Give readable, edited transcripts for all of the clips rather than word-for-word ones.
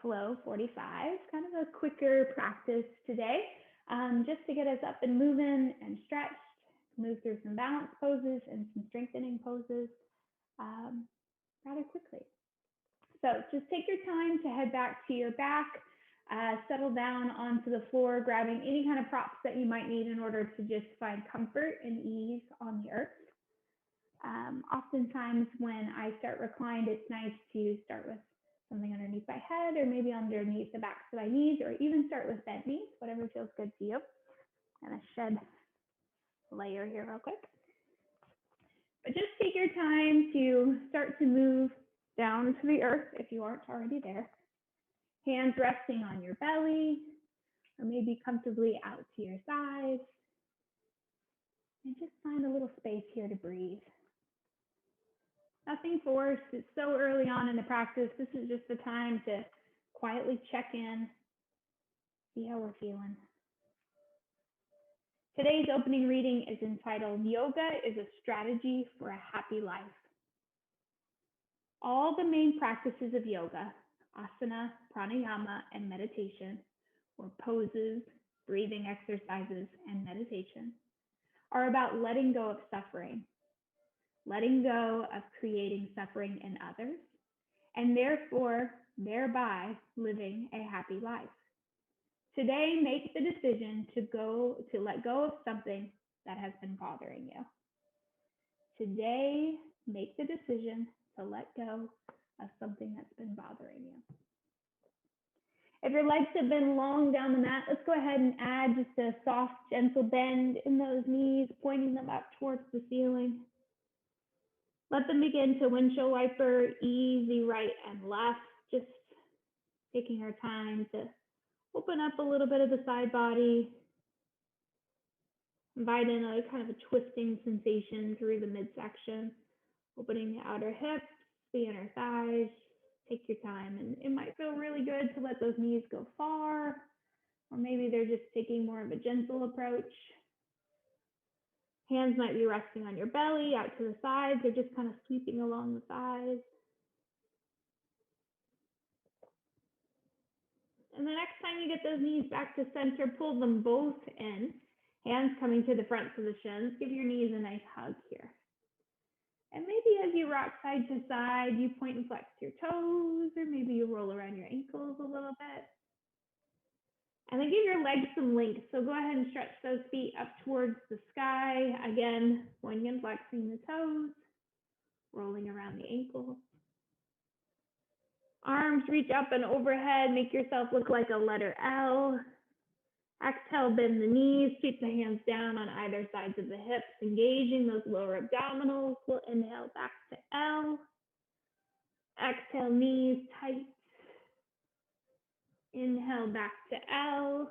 flow 45, kind of a quicker practice today, just to get us up and moving and stretched, move through some balance poses and some strengthening poses rather quickly. So just take your time to head back to your back, settle down onto the floor, grabbing any kind of props that you might need in order to just find comfort and ease on the earth. Oftentimes when I start reclined, it's nice to start with something underneath my head or maybe underneath the backs of my knees, or even start with bent knees, whatever feels good to you. I'm gonna shed a layer here real quick. But just take your time to start to move down to the earth if you aren't already there. Hands resting on your belly, or maybe comfortably out to your sides. And just find a little space here to breathe. Nothing forced. It's so early on in the practice. This is just the time to quietly check in, see how we're feeling. Today's opening reading is entitled, Yoga is a Strategy for a Happy Life. All the main practices of yoga, asana, pranayama, and meditation, or poses, breathing exercises, and meditation, are about letting go of suffering, letting go of creating suffering in others, and therefore, thereby living a happy life. Today, make the decision to let go of something that has been bothering you. Today, make the decision to let go of something that's been bothering you. If your legs have been long down the mat, let's go ahead and add just a soft, gentle bend in those knees, pointing them up towards the ceiling. Let them begin to windshield wiper, easy right and left, just taking our time to open up a little bit of the side body. Invite in a kind of a twisting sensation through the midsection, opening the outer hips, the inner thighs. Take your time, and it might feel really good to let those knees go far, or maybe they're just taking more of a gentle approach. Hands might be resting on your belly, out to the sides, or just kind of sweeping along the thighs. And the next time you get those knees back to center, pull them both in. Hands coming to the fronts of the shins. Give your knees a nice hug here. And maybe as you rock side to side, you point and flex your toes, or maybe you roll around your ankles a little bit. And then give your legs some length. So go ahead and stretch those feet up towards the sky. Again, pointing and flexing the toes, rolling around the ankles. Arms reach up and overhead. Make yourself look like a letter L. Exhale, bend the knees. Sweep the hands down on either sides of the hips, engaging those lower abdominals. We'll inhale back to L. Exhale, knees tight. Inhale back to L.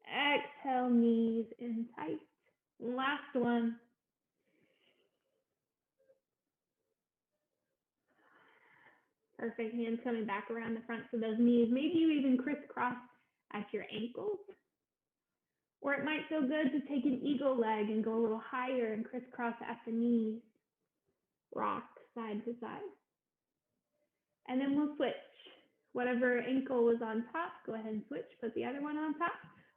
Exhale, knees in tight. Last one. Perfect. Hands coming back around the fronts of those knees. Maybe you even crisscross at your ankles. Or it might feel good to take an eagle leg and go a little higher and crisscross at the knees. Rock side to side. And then we'll switch. Whatever ankle was on top, go ahead and switch, put the other one on top.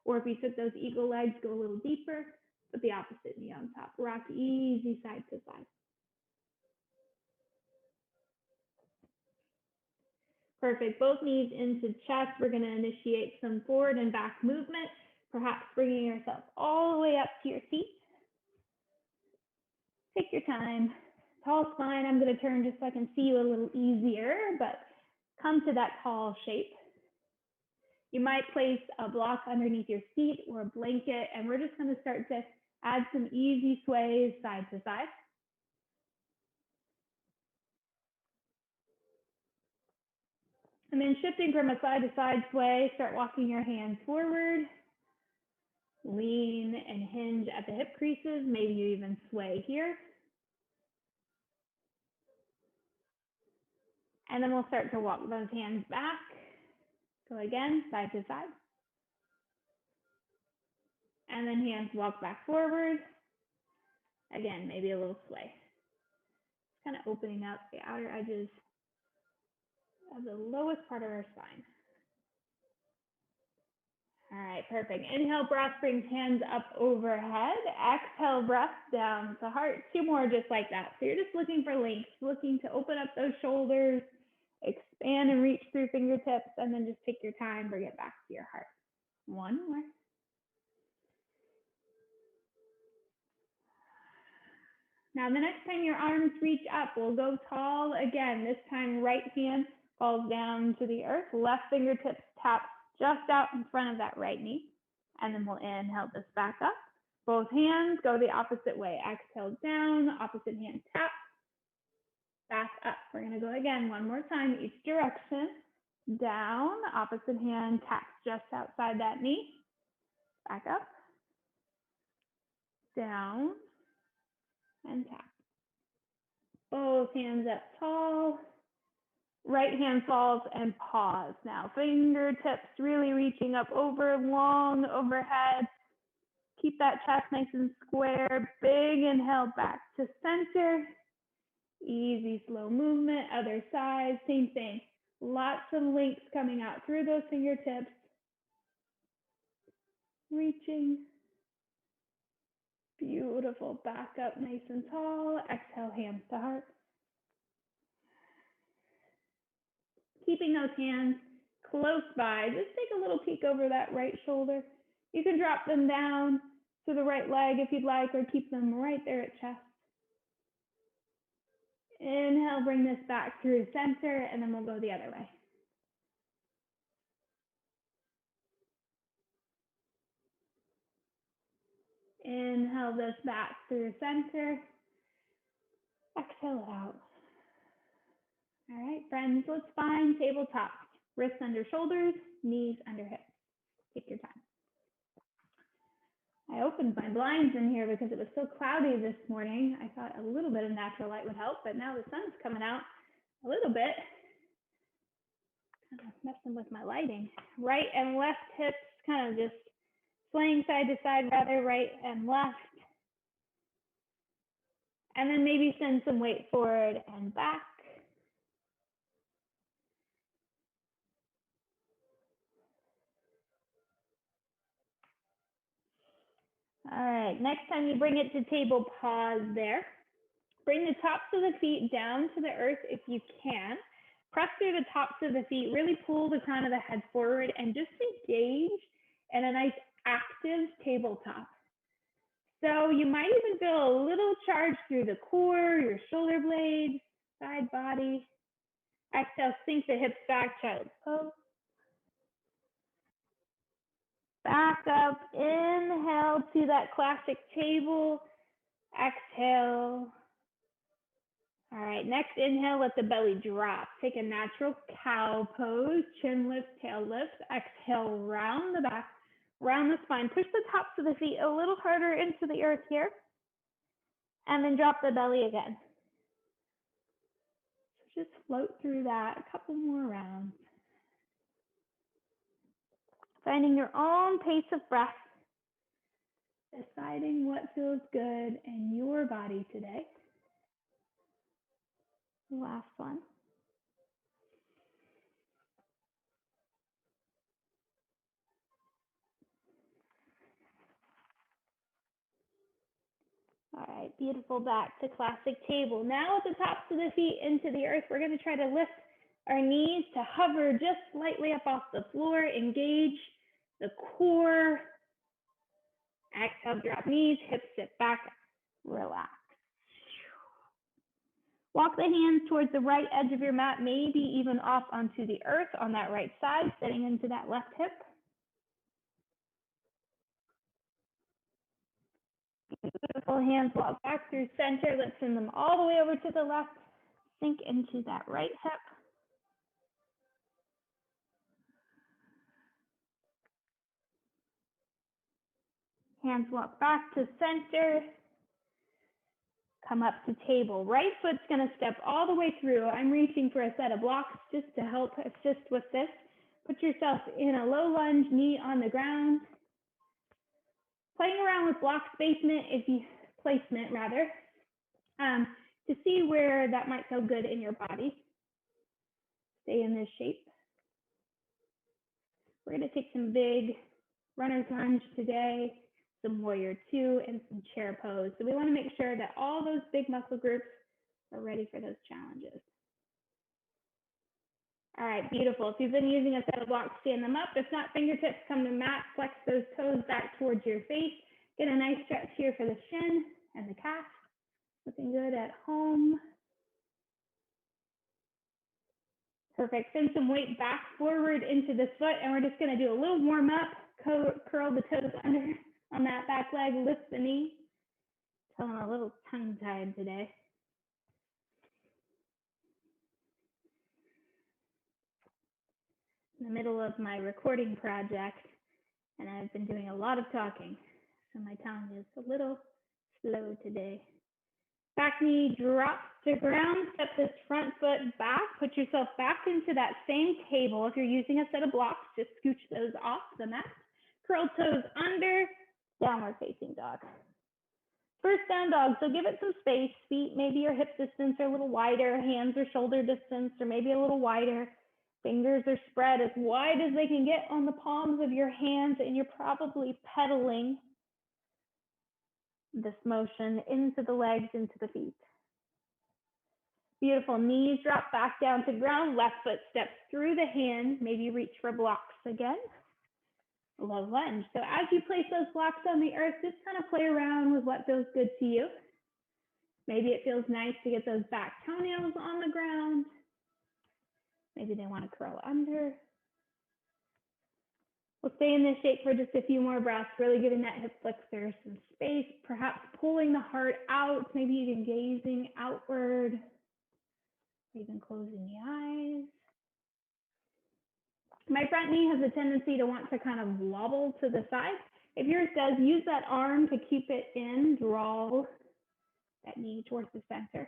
Or if you took those eagle legs, go a little deeper, put the opposite knee on top. Rock easy side to side. Perfect. Both knees into chest. We're going to initiate some forward and back movement, perhaps bringing yourself all the way up to your feet. Take your time. Tall spine. I'm going to turn just so I can see you a little easier, but come to that tall shape. You might place a block underneath your feet or a blanket, and we're just going to start to add some easy sways side to side. And then shifting from a side to side sway, start walking your hands forward. Lean and hinge at the hip creases. Maybe you even sway here. And then we'll start to walk those hands back. So again, side to side. And then hands walk back forward. Again, maybe a little sway. Kind of opening up the outer edges of the lowest part of our spine. All right, perfect. Inhale, breath brings hands up overhead. Exhale, breath down to heart. 2 more just like that. So you're just looking for length, looking to open up those shoulders, expand and reach through fingertips, and then just take your time, bring it back to your heart. 1 more. Now, the next time your arms reach up, we'll go tall again. This time, right hand falls down to the earth. Left fingertips tap just out in front of that right knee. And then we'll inhale this back up. Both hands go the opposite way. Exhale down, opposite hand tap, back up. We're going to go again 1 more time, each direction. Down, opposite hand taps just outside that knee. Back up. Down, and tap. Both hands up tall. Right hand falls and pause. Now fingertips really reaching up over, long overhead. Keep that chest nice and square. Big inhale back to center. Easy, slow movement. Other side, same thing. Lots of length coming out through those fingertips. Reaching. Beautiful. Back up nice and tall. Exhale, hands to heart. Keeping those hands close by, just take a little peek over that right shoulder. You can drop them down to the right leg if you'd like, or keep them right there at chest. Inhale, bring this back through center, and then we'll go the other way. Inhale this back through center. Exhale it out. All right, friends, let's find tabletop. Wrists under shoulders, knees under hips. Take your time. I opened my blinds in here because it was so cloudy this morning. I thought a little bit of natural light would help, but now the sun's coming out a little bit. Kind of messing with my lighting. Right and left hips kind of just swaying side to side, rather, right and left. And then maybe send some weight forward and back. All right, next time you bring it to table, pause there. Bring the tops of the feet down to the earth if you can. Press through the tops of the feet, really pull the crown of the head forward and just engage in a nice active tabletop. So you might even feel a little charge through the core, your shoulder blades, side body. Exhale, sink the hips back, child's pose. Back up, inhale to that classic table. Exhale. All right, next inhale, let the belly drop. Take a natural cow pose, chin lift, tail lift. Exhale, round the back, round the spine. Push the tops of the feet a little harder into the earth here. And then drop the belly again. So just float through that a couple more rounds. Finding your own pace of breath. Deciding what feels good in your body today. Last one. All right, beautiful. Back to classic table. Now with the tops of the feet into the earth, we're going to try to lift our knees to hover just slightly up off the floor. Engage the core. Exhale, drop knees, hips sit back, relax. Walk the hands towards the right edge of your mat, maybe even off onto the earth on that right side, sitting into that left hip. Beautiful. Hands walk back through center. Let's send them all the way over to the left. Sink into that right hip. Hands walk back to center. Come up to table. Right foot's going to step all the way through. I'm reaching for a set of blocks just to help assist with this. Put yourself in a low lunge, knee on the ground. Playing around with block placement rather, to see where that might feel good in your body. Stay in this shape. We're going to take some big runner's lunge today, some warrior two, and some chair pose. So we want to make sure that all those big muscle groups are ready for those challenges. All right, beautiful. If you've been using a set of blocks, stand them up. If not, fingertips come to mat, flex those toes back towards your face. Get a nice stretch here for the shin and the calf. Looking good at home. Perfect. Send some weight back forward into the foot, and we're just going to do a little warm up. Curl the toes under on that back leg, lift the knee. Feeling a little tongue-tied today. In the middle of my recording project, and I've been doing a lot of talking, so my tongue is a little slow today. Back knee drops to ground, step this front foot back, put yourself back into that same table. If you're using a set of blocks, just scooch those off the mat. Curl toes under, downward facing dog. First down dog, so give it some space. Feet, maybe your hip distance are a little wider, hands or shoulder distance, or maybe a little wider. Fingers are spread as wide as they can get on the palms of your hands, and you're probably pedaling this motion into the legs, into the feet. Beautiful. Knees drop back down to ground. Left foot steps through the hand. Maybe reach for blocks again. Low lunge. So as you place those blocks on the earth, just kind of play around with what feels good to you. Maybe it feels nice to get those back toenails on the ground. Maybe they want to curl under. We'll stay in this shape for just a few more breaths, really giving that hip flexor some space, perhaps pulling the heart out, maybe even gazing outward, even closing the eyes. My front knee has a tendency to want to kind of wobble to the side. If yours does, use that arm to keep it in, draw that knee towards the center.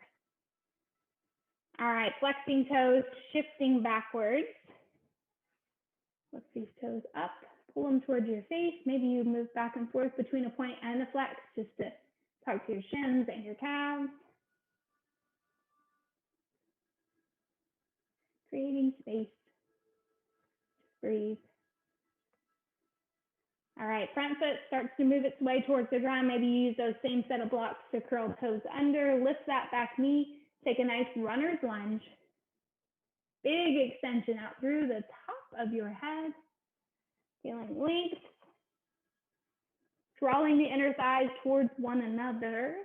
All right, flexing toes, shifting backwards. Lift these toes up, pull them towards your face. Maybe you move back and forth between a point and a flex just to talk to your shins and your calves. Creating space. Breathe. All right, front foot starts to move its way towards the ground. Maybe you use those same set of blocks to curl toes under. Lift that back knee. Take a nice runner's lunge. Big extension out through the top of your head. Feeling length. Drawing the inner thighs towards one another.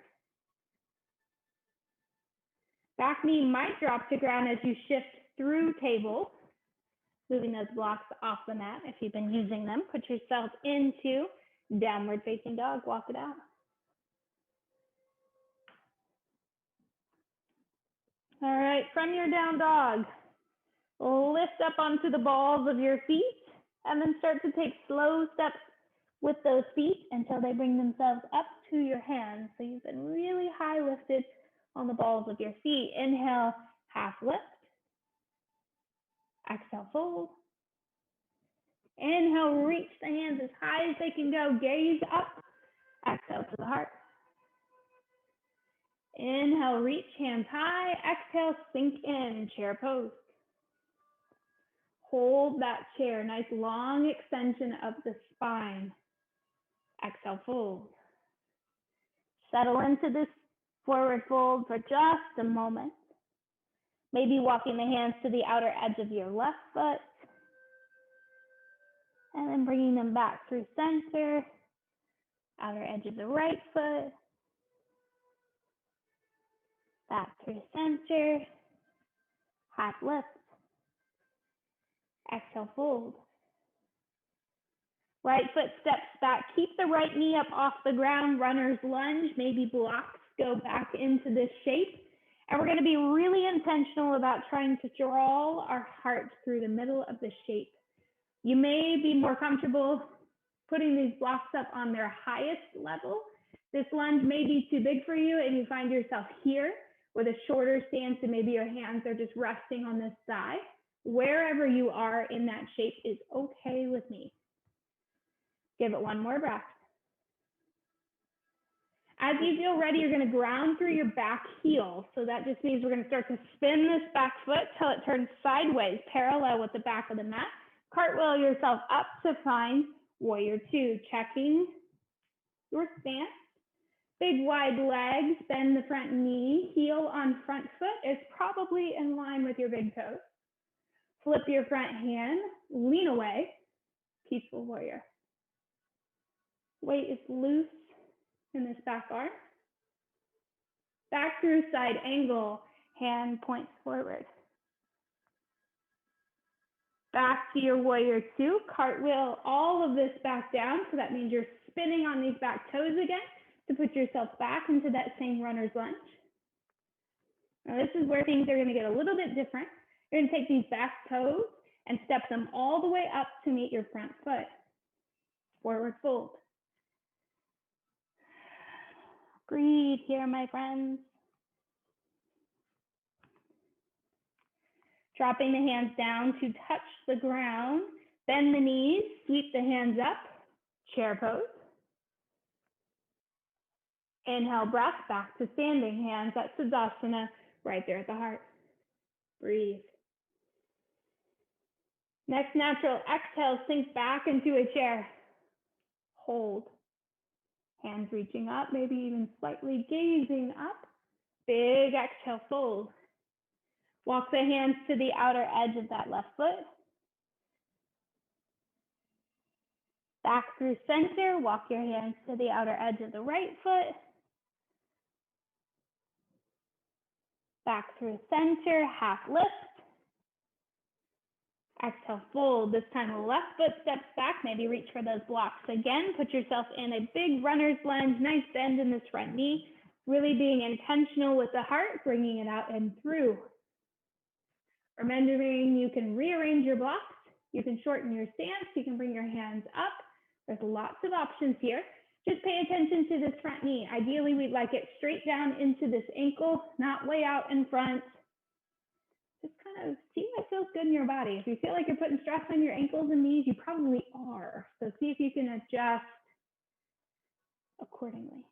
Back knee might drop to ground as you shift through table. Moving those blocks off the mat if you've been using them. Put yourself into downward facing dog. Walk it out. All right, from your down dog, lift up onto the balls of your feet and then start to take slow steps with those feet until they bring themselves up to your hands. So you've been really high lifted on the balls of your feet. Inhale, half lift. Exhale, fold. Inhale, reach the hands as high as they can go. Gaze up. Exhale to the heart. Inhale, reach hands high. Exhale, sink in, chair pose. Hold that chair, nice long extension of the spine. Exhale, fold. Settle into this forward fold for just a moment. Maybe walking the hands to the outer edge of your left foot. And then bringing them back through center. Outer edge of the right foot. Back through center. Half lift. Exhale, fold. Right foot steps back. Keep the right knee up off the ground. Runner's lunge. Maybe blocks go back into this shape. And we're going to be really intentional about trying to draw our heart through the middle of the shape. You may be more comfortable putting these blocks up on their highest level. This lunge may be too big for you and you find yourself here with a shorter stance and maybe your hands are just resting on this side. Wherever you are in that shape is okay with me. Give it one more breath. As you feel ready, you're going to ground through your back heel. So that just means we're going to start to spin this back foot till it turns sideways, parallel with the back of the mat. Cartwheel yourself up to find warrior two, checking your stance. Big wide legs, bend the front knee, heel on front foot is probably in line with your big toes. Flip your front hand, lean away, peaceful warrior. Weight is loose in this back arm. Back through side angle, hand points forward. Back to your warrior two, cartwheel all of this back down. So that means you're spinning on these back toes again to put yourself back into that same runner's lunge. Now this is where things are going to get a little bit different. You're going to take these back toes and step them all the way up to meet your front foot. Forward fold. Breathe here, my friends. Dropping the hands down to touch the ground. Bend the knees, sweep the hands up, chair pose. Inhale, breath, back to standing, hands at Siddhasana, right there at the heart. Breathe. Next natural exhale, sink back into a chair. Hold. Hands reaching up, maybe even slightly gazing up. Big exhale, fold. Walk the hands to the outer edge of that left foot. Back through center, walk your hands to the outer edge of the right foot. Back through center, half lift. Exhale, fold. This time the left foot steps back, maybe reach for those blocks again. Put yourself in a big runner's lunge, nice bend in this front knee. Really being intentional with the heart, bringing it out and through. Remembering you can rearrange your blocks, you can shorten your stance, you can bring your hands up. There's lots of options here. Just pay attention to this front knee. Ideally, we'd like it straight down into this ankle, not way out in front. Just kind of see what feels good in your body. If you feel like you're putting stress on your ankles and knees, you probably are. So see if you can adjust accordingly.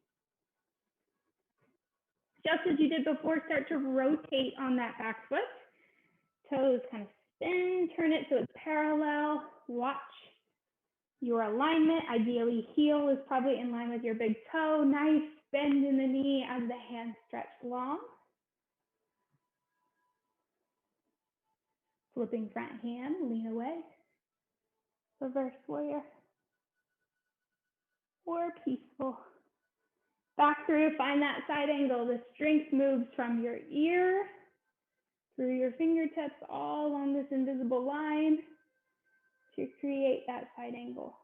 Just as you did before, start to rotate on that back foot. Toes kind of spin, turn it so it's parallel. Watch your alignment. Ideally, heel is probably in line with your big toe. Nice bend in the knee as the hands stretch long. Flipping front hand, lean away. Reverse warrior. Or peaceful. Back through, find that side angle. The strength moves from your ear through your fingertips all along this invisible line to create that side angle.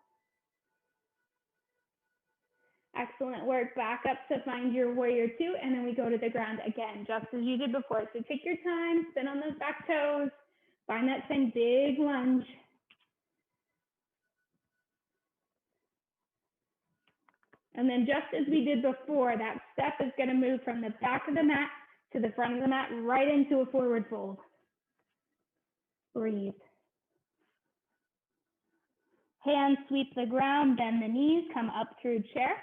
Excellent work. Back up to find your warrior two, and then we go to the ground again, just as you did before. So take your time, spin on those back toes, find that same big lunge. And then just as we did before, that step is going to move from the back of the mat to the front of the mat, right into a forward fold. Breathe. Hands sweep the ground, bend the knees, come up through chair.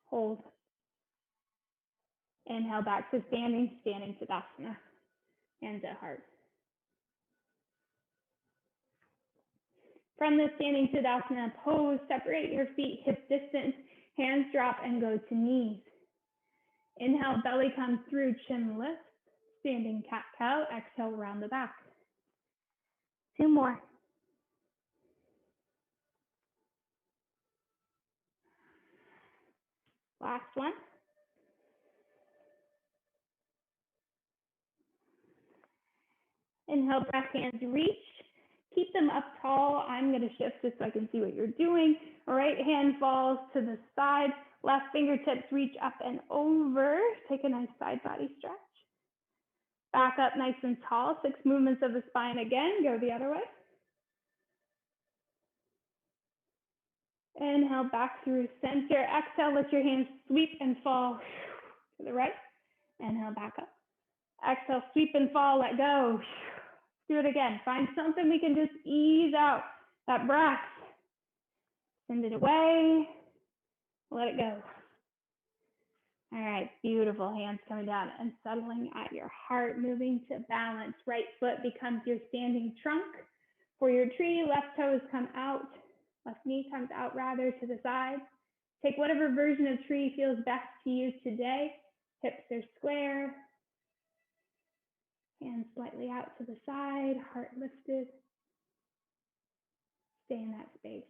Hold. Inhale back to standing, standing Tadasana. Hands at heart. From the standing Tadasana pose, separate your feet hip distance, hands drop and go to knees. Inhale, belly comes through, chin lift, standing cat-cow, exhale, round the back. Two more. Last one. Inhale, breath, hands reach. Keep them up tall. I'm going to shift just so I can see what you're doing. Right hand falls to the side. Left fingertips reach up and over. Take a nice side body stretch. Back up nice and tall. 6 movements of the spine again. Go the other way. Inhale, back through center. Exhale, let your hands sweep and fall to the right. Inhale, back up. Exhale, sweep and fall, let go. Do it again. Find something we can just ease out that breath. Send it away. Let it go. All right, beautiful. Hands coming down and settling at your heart, moving to balance. Right foot becomes your standing trunk. For your tree, left toes come out, left knee comes out rather to the side. Take whatever version of tree feels best to you today. Hips are square, hands slightly out to the side, heart lifted. Stay in that space.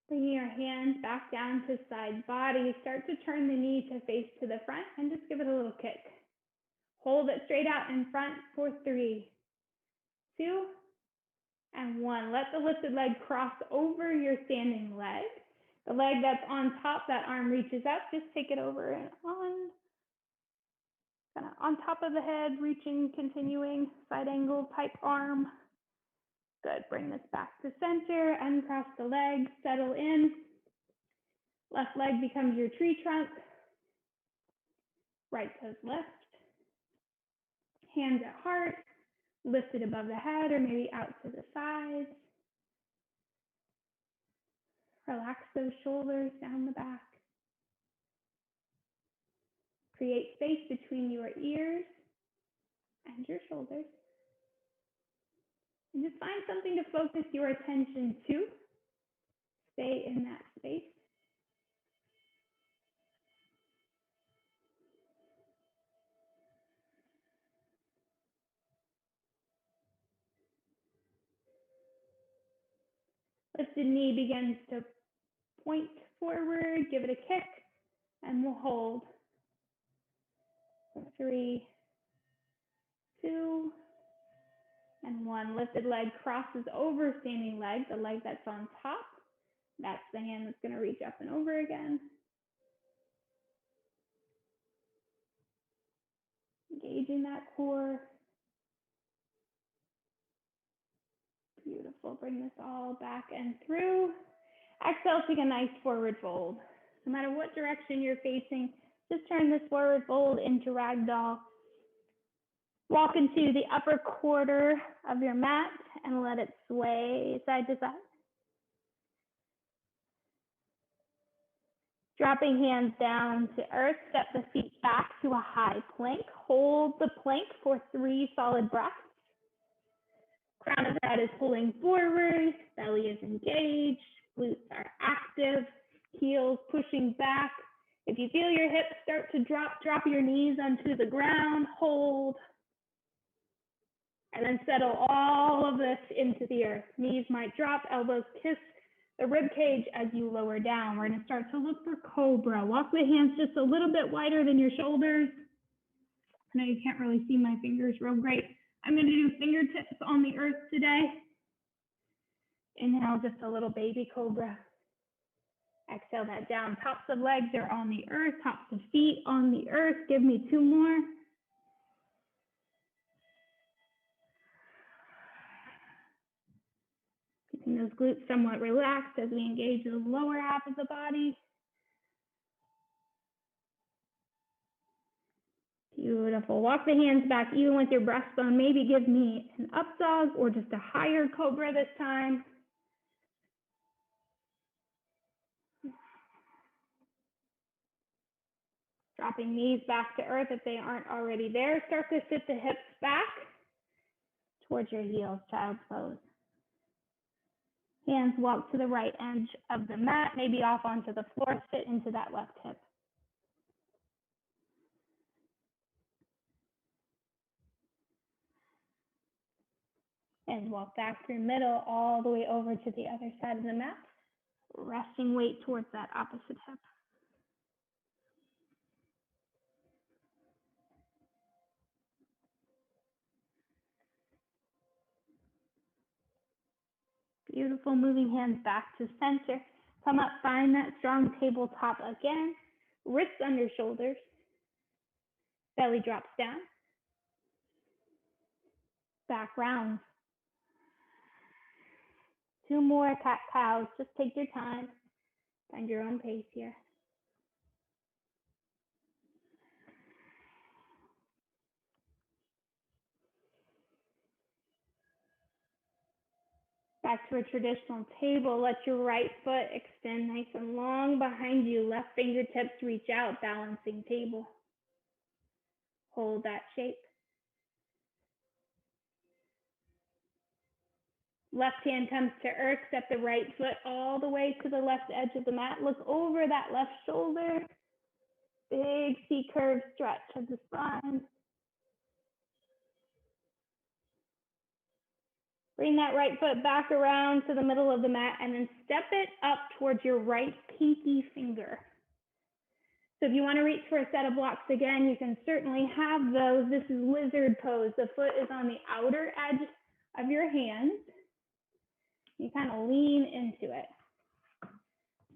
Bringing your hands back down to side body. Start to turn the knee to face to the front and just give it a little kick. Hold it straight out in front for 3, 2, and 1. Let the lifted leg cross over your standing leg. The leg that's on top, that arm reaches up. Just take it over and on top of the head, reaching, continuing, side angle type arm. Good. Bring this back to center. Uncross the leg. Settle in. Left leg becomes your tree trunk. Right toes lift. Hands at heart. Lifted above the head or maybe out to the sides. Relax those shoulders down the back. Create space between your ears and your shoulders. And just find something to focus your attention to. Stay in that space. Lifted knee begins to point forward. Give it a kick, and we'll hold. 3, 2, and 1. Lifted leg crosses over standing leg, the leg that's on top. That's the hand that's going to reach up and over again. Engaging that core. Beautiful. Bring this all back and through. Exhale, take a nice forward fold. No matter what direction you're facing, just turn this forward fold into ragdoll. Walk into the upper quarter of your mat and let it sway side to side. Dropping hands down to earth, step the feet back to a high plank. Hold the plank for 3 solid breaths. Crown of the head is pulling forward, belly is engaged, glutes are active, heels pushing back. If you feel your hips start to drop your knees onto the ground, hold. And then settle all of this into the earth. Knees might drop, elbows kiss the rib cage as you lower down. We're going to start to look for cobra. Walk the hands just a little bit wider than your shoulders. I know you can't really see my fingers real great. I'm going to do fingertips on the earth today. Inhale, just a little baby cobra. Exhale that down. Tops of legs are on the earth. Tops of feet on the earth. Give me 2 more. Keeping those glutes somewhat relaxed as we engage the lower half of the body. Beautiful. Walk the hands back even with your breastbone. Maybe give me an up dog or just a higher cobra this time. Dropping knees back to earth if they aren't already there. Start to sit the hips back towards your heels, child's pose. Hands walk to the right edge of the mat, maybe off onto the floor, sit into that left hip. And walk back through middle all the way over to the other side of the mat, resting weight towards that opposite hip. Beautiful. Moving hands back to center. Come up, find that strong tabletop again. Wrists under shoulders. Belly drops down. Back rounds. 2 more cat-cows. Just take your time. Find your own pace here. Back to a traditional table. Let your right foot extend nice and long behind you. Left fingertips reach out, balancing table. Hold that shape. Left hand comes to earth. Step the right foot all the way to the left edge of the mat. Look over that left shoulder. Big C-curve stretch of the spine. Bring that right foot back around to the middle of the mat and then step it up towards your right pinky finger. So if you want to reach for a set of blocks again, you can certainly have those. This is lizard pose. The foot is on the outer edge of your hands. You kind of lean into it.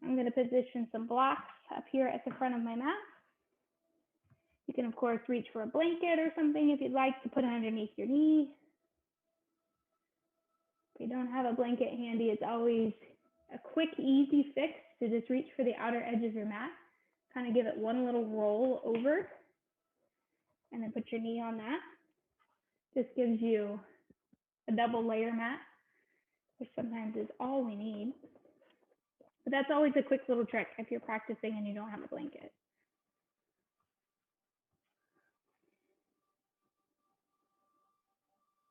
I'm going to position some blocks up here at the front of my mat. You can, of course, reach for a blanket or something if you'd like to put it underneath your knee. If you don't have a blanket handy, it's always a quick, easy fix to just reach for the outer edge of your mat. Kind of give it one little roll over and then put your knee on that. This gives you a double layer mat, which sometimes is all we need. But that's always a quick little trick if you're practicing and you don't have a blanket.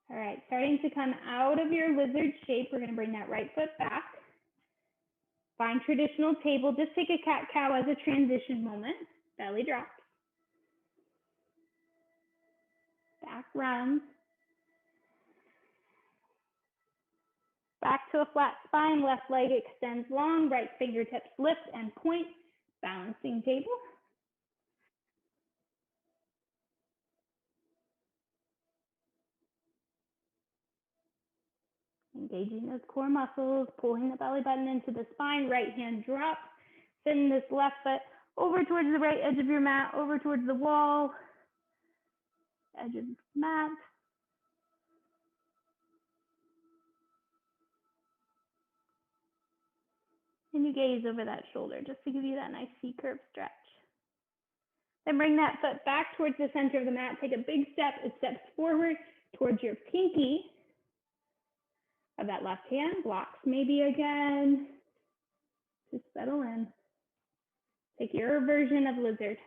All right, starting to come out of your lizard shape, we're gonna bring that right foot back. Find traditional table, just take a cat-cow as a transition moment. Belly drops. Back round. Back to a flat spine, left leg extends long, right fingertips lift and point, balancing table. Engaging those core muscles, pulling the belly button into the spine, right hand drops, send this left foot over towards the right edge of your mat, over towards the wall, edge of the mat. And you gaze over that shoulder just to give you that nice C-curve stretch. Then bring that foot back towards the center of the mat. Take a big step. It steps forward towards your pinky of that left hand. Blocks maybe again. Just settle in. Take your version of lizard.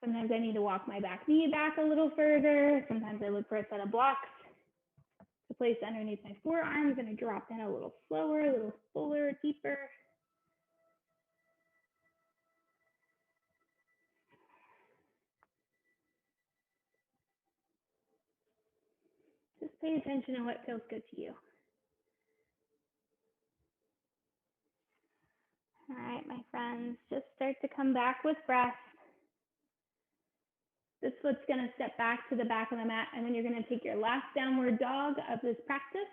Sometimes I need to walk my back knee back a little further. Sometimes I look for a set of blocks to place underneath my forearms, and I drop in a little slower, a little fuller, deeper. Just pay attention to what feels good to you. All right, my friends, just start to come back with breath. This foot's going to step back to the back of the mat, and then you're going to take your last downward dog of this practice.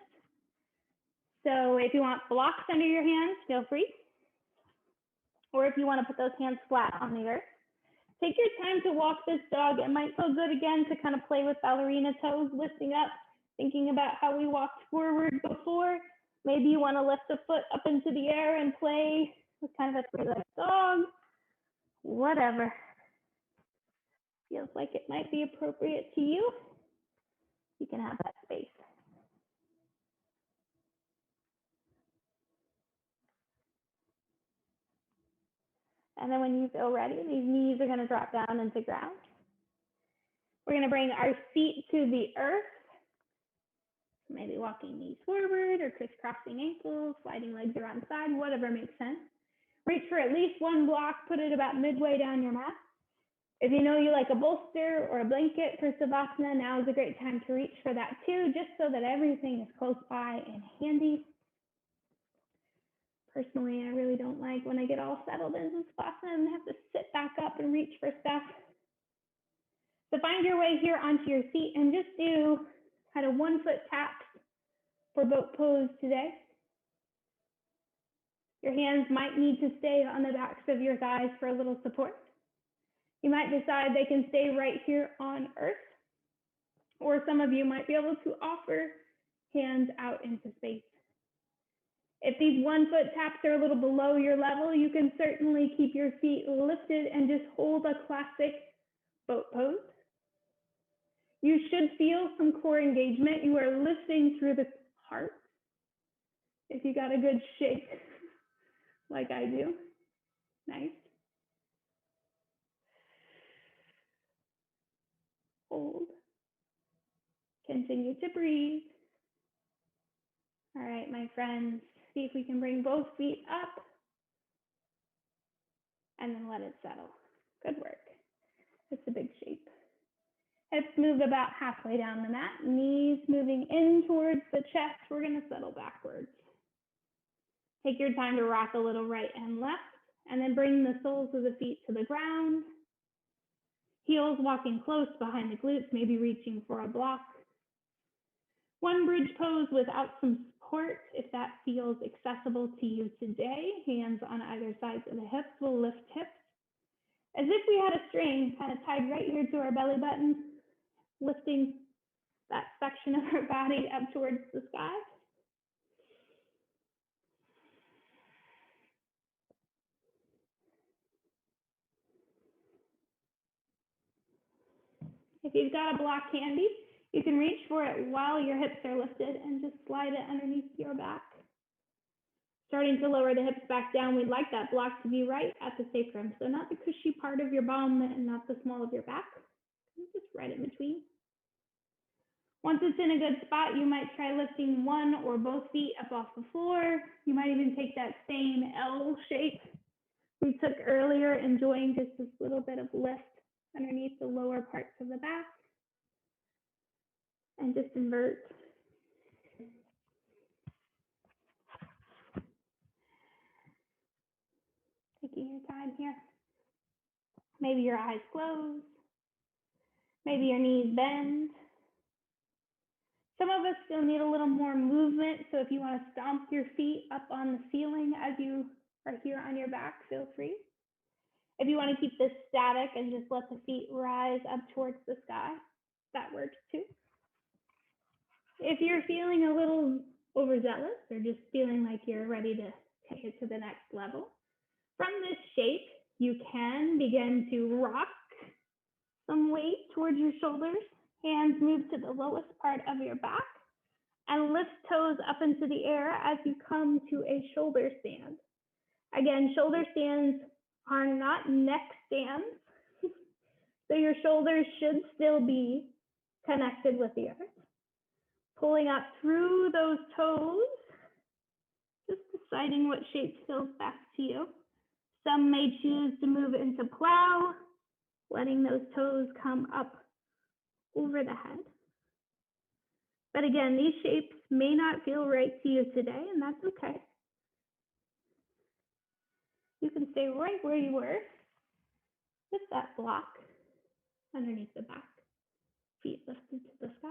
So if you want blocks under your hands, feel free. Or if you want to put those hands flat on the earth. Take your time to walk this dog. It might feel good again to kind of play with ballerina toes, lifting up, thinking about how we walked forward before. Maybe you want to lift a foot up into the air and play with kind of a three-legged dog. Whatever feels like it might be appropriate to you, you can have that space. And then when you feel ready, these knees are going to drop down into ground. We're going to bring our feet to the earth. Maybe walking knees forward or crisscrossing ankles, sliding legs around the side, whatever makes sense. Reach for at least one block, put it about midway down your mat. If you know you like a bolster or a blanket for Savasana, now is a great time to reach for that too, just so that everything is close by and handy. Personally, I really don't like when I get all settled into Savasana and have to sit back up and reach for stuff. So find your way here onto your feet and just do kind of 1 foot taps for boat pose today. Your hands might need to stay on the backs of your thighs for a little support. You might decide they can stay right here on Earth, or some of you might be able to offer hands out into space. If these 1 foot taps are a little below your level, you can certainly keep your feet lifted and just hold a classic boat pose. You should feel some core engagement. You are lifting through the heart. If you got a good shake, like I do. Nice. Hold. Continue to breathe. All right, my friends, see if we can bring both feet up and then let it settle. Good work. It's a big shape. Hips move about halfway down the mat, knees moving in towards the chest. We're gonna settle backwards. Take your time to rock a little right and left, and then bring the soles of the feet to the ground. Heels walking close behind the glutes, maybe reaching for a block. One bridge pose without some support, if that feels accessible to you today. Hands on either sides of the hips. We'll lift hips as if we had a string kind of tied right here to our belly button, lifting that section of our body up towards the sky. If you've got a block handy, you can reach for it while your hips are lifted and just slide it underneath your back. Starting to lower the hips back down, we'd like that block to be right at the sacrum. So not the cushy part of your bum and not the small of your back, just right in between. Once it's in a good spot, you might try lifting one or both feet up off the floor. You might even take that same L shape we took earlier, enjoying just this little bit of lift underneath the lower parts of the back. And just invert. Taking your time here. Maybe your eyes close. Maybe your knees bend. Some of us still need a little more movement, so if you want to stomp your feet up on the ceiling as you are here on your back, feel free. If you want to keep this static and just let the feet rise up towards the sky, that works too. If you're feeling a little overzealous or just feeling like you're ready to take it to the next level, from this shape, you can begin to rock some weight towards your shoulders. Hands move to the lowest part of your back and lift toes up into the air as you come to a shoulder stand. Again, shoulder stands are not neck stands, so your shoulders should still be connected with the earth. Pulling up through those toes, just deciding what shape feels best to you. Some may choose to move into plow, letting those toes come up over the head. But again, these shapes may not feel right to you today, and that's okay. You can stay right where you were with that block underneath the back, feet lifted to the sky.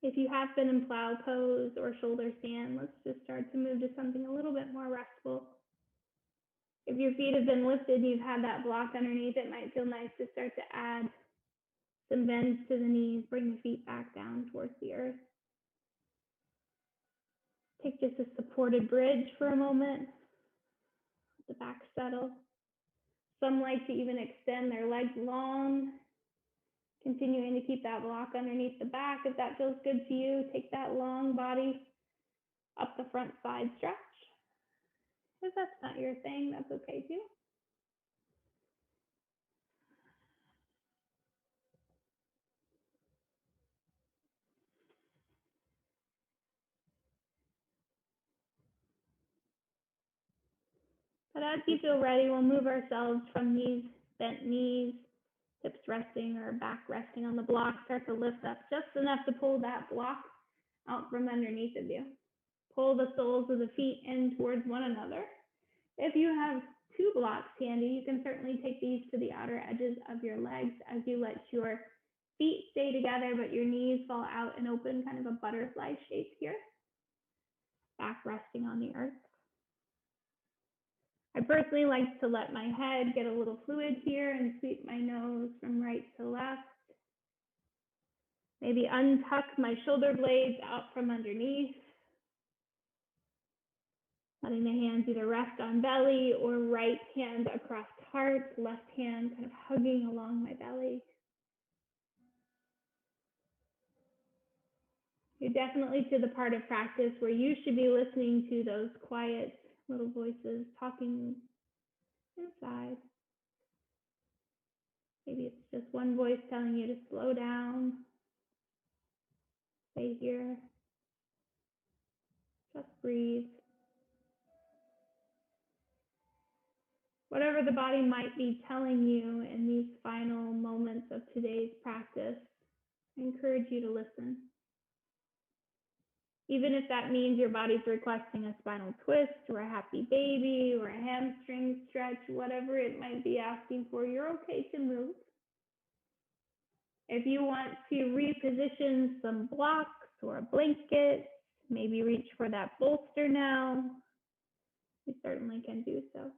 If you have been in plow pose or shoulder stand, let's just start to move to something a little bit more restful. If your feet have been lifted and you've had that block underneath, it might feel nice to start to add some bends to the knees, bring the feet back down towards the earth. Take just a supported bridge for a moment. Let the back settle. Some like to even extend their legs long, continuing to keep that block underneath the back. If that feels good to you, take that long body up the front side stretch. If that's not your thing, that's okay too. But as you feel ready, we'll move ourselves from these bent knees, hips resting or back resting on the block. Start to lift up just enough to pull that block out from underneath of you. Pull the soles of the feet in towards one another. If you have 2 blocks handy, you can certainly take these to the outer edges of your legs as you let your feet stay together, but your knees fall out and open, kind of a butterfly shape here. Back resting on the earth. I personally like to let my head get a little fluid here and sweep my nose from right to left. Maybe untuck my shoulder blades out from underneath. Letting the hands either rest on belly or right hand across heart, left hand kind of hugging along my belly. You're definitely to the part of practice where you should be listening to those quiet little voices talking inside. Maybe it's just one voice telling you to slow down, stay here, just breathe. Whatever the body might be telling you in these final moments of today's practice, I encourage you to listen. Even if that means your body's requesting a spinal twist or a happy baby or a hamstring stretch, whatever it might be asking for, you're okay to move. If you want to reposition some blocks or a blanket, maybe reach for that bolster now, you certainly can do so.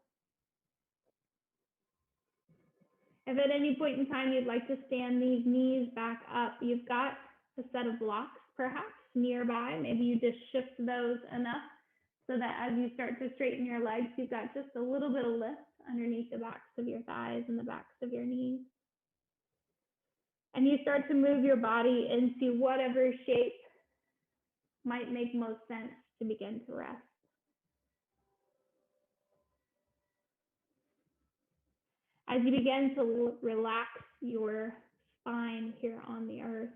If at any point in time you'd like to stand these knees back up, you've got a set of blocks perhaps nearby. Maybe you just shift those enough so that as you start to straighten your legs, you've got just a little bit of lift underneath the backs of your thighs and the backs of your knees. And you start to move your body into whatever shape might make most sense to begin to rest. As you begin to relax your spine here on the earth,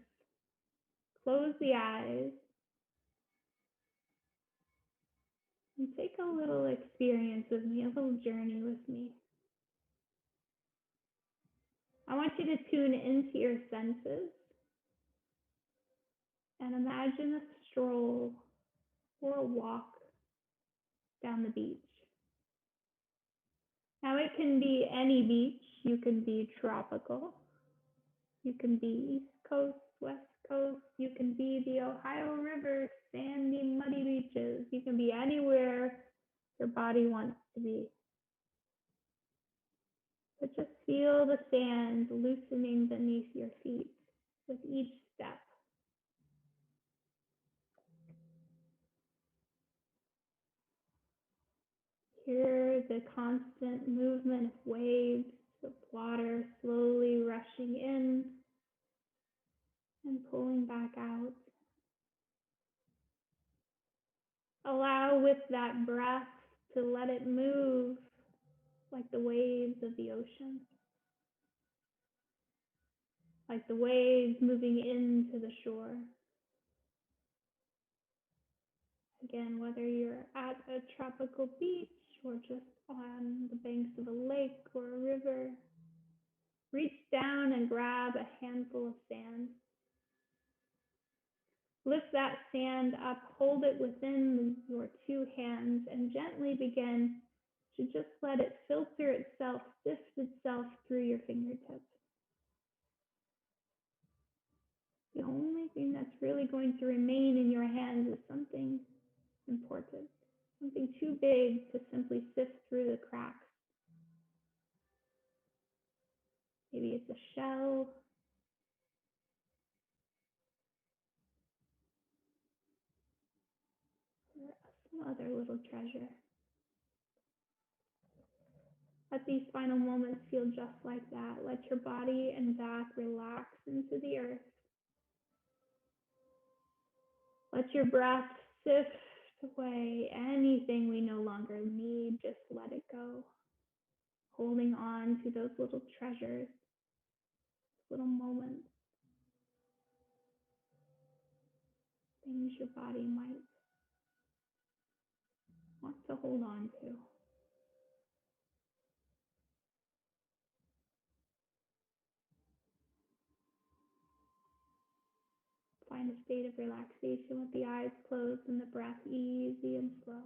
close the eyes and take a little experience with me, a little journey with me. I want you to tune into your senses and imagine a stroll or a walk down the beach. Now it can be any beach. You can be tropical. You can be East Coast, West Coast. You can be the Ohio River, sandy, muddy beaches. You can be anywhere your body wants to be. But just feel the sand loosening beneath your feet with each step. Hear the constant movement of waves, of water slowly rushing in and pulling back out. Allow with that breath to let it move like the waves of the ocean, like the waves moving into the shore. Again, whether you're at a tropical beach or just on the banks of a lake or a river, reach down and grab a handful of sand. Lift that sand up, hold it within your 2 hands, and gently begin to just let it filter itself, sift itself through your fingertips. The only thing that's really going to remain in your hands is something important, something too big to simply sift through the cracks. Maybe it's a shell, or some other little treasure. Let these final moments feel just like that. Let your body and back relax into the earth. Let your breath sift away anything we no longer need. Just let it go. Holding on to those little treasures, little moments, things your body might want to hold on to. Find a state of relaxation with the eyes closed and the breath easy and slow.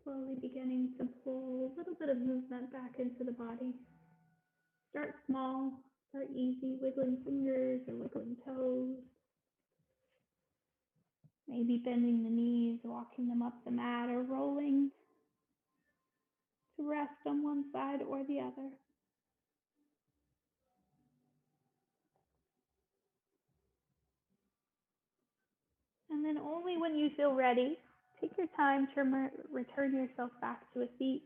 Slowly beginning to pull a little bit of movement back into the body. Start small, start easy, wiggling fingers or wiggling toes. Maybe bending the knees, walking them up the mat, or rolling to rest on one side or the other. And then only when you feel ready, take your time to return yourself back to a seat.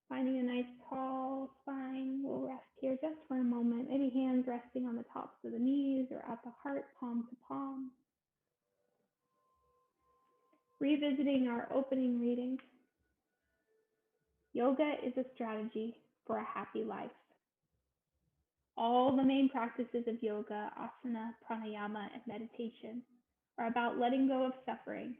Finding a nice tall spine. We'll rest here just for a moment. Maybe hands resting on the tops of the knees or at the heart, palm to palm. Revisiting our opening reading. Yoga is a strategy for a happy life. All the main practices of yoga, asana, pranayama, and meditation are about letting go of suffering,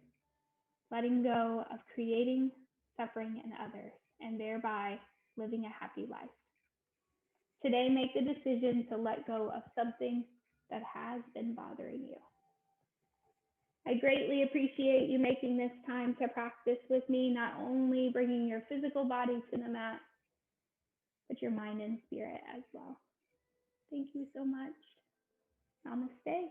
letting go of creating suffering in others, and thereby living a happy life. Today, make the decision to let go of something that has been bothering you. I greatly appreciate you making this time to practice with me, not only bringing your physical body to the mat, but your mind and spirit as well. Thank you so much. Namaste.